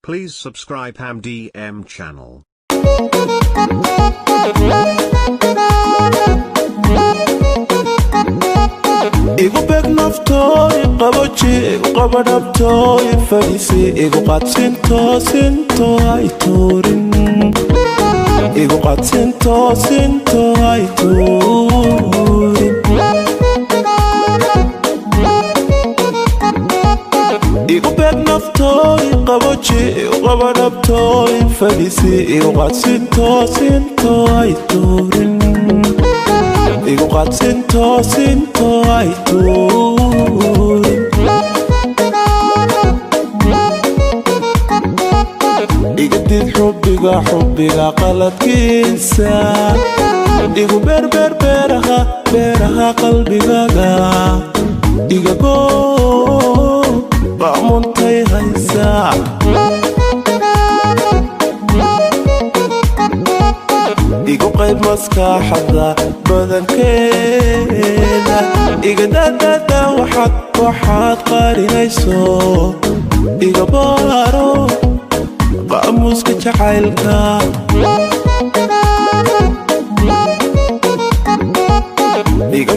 Please subscribe HamDM channel. Igu beg naftoy qaboji qaba dhabtoy fadisi igu qadsinto ay tuurin igu qadsinto ay tuurin igu beg naftoy qaboji qaba dhabtoy fadisi igu qadsinto ay tuurin igu qadsinto ay tuurin iga did xubbiga qaladkiisa igu beeraha qalbigaaga iga goo baamuntay haysaa igu qayb maskaxda badankeeda iga dadada waxaad qarinayso iga baaro qaamuuska jacaylka iga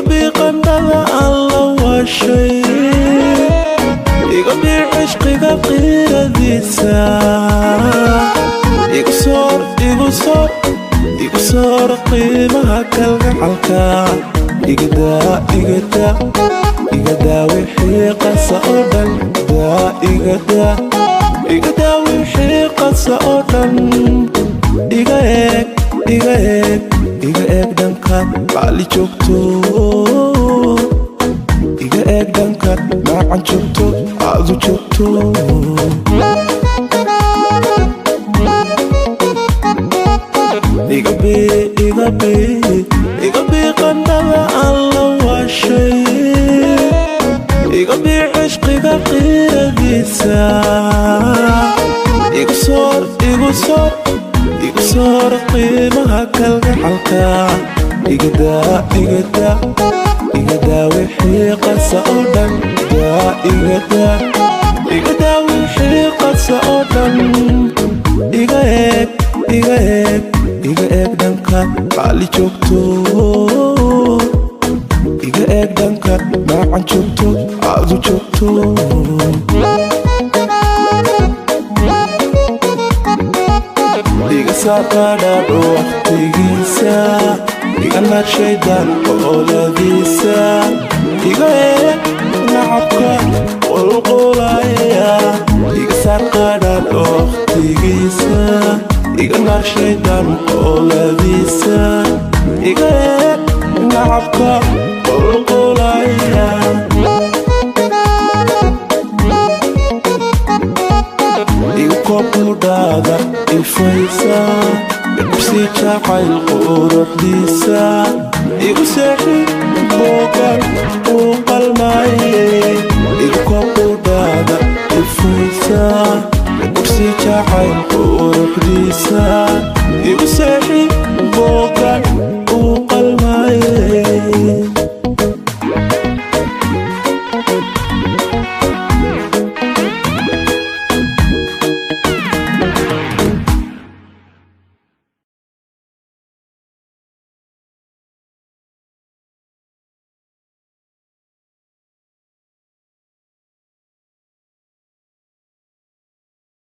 bii qandhada aan la washay iga bii cishqiga qiiradiisa igu soor qiimaha kalgacalka igadaa wixii qasa oo dhan igadaa wixii qasa oo dhan iga eeg dhankaad baali joogto iga eeg dhankaad maacan joogto aadu joogto iga bii qandhada aan la washay iga bii cishqiga qiiradiisa igu soor qiimaha kalgacalka igadaa wixii qasa oo dhan igadaa wixii qasa oo dhan iga eeg dhankaad baali joogto iga eeg dhankaad maacan joogto aadu joogto iga saaqadhaadh waqtigiisa iga naar shaydaan qoladiisa iga eeg nacabka qulqulaya iga saaqadhaadh waqtigiisa iga naar shaydaan qoladiisa iga eeg nacabka qulqulaya igu koobudhaada ifaysa ibsi jacayl quruxdiisa igu seexi boogan uu qalmaye